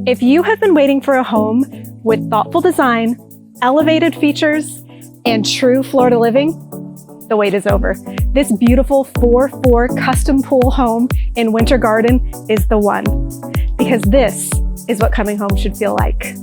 If you have been waiting for a home with thoughtful design, elevated features, and true Florida living, the wait is over. This beautiful 4-4 custom pool home in Winter Garden is the one, because this is what coming home should feel like.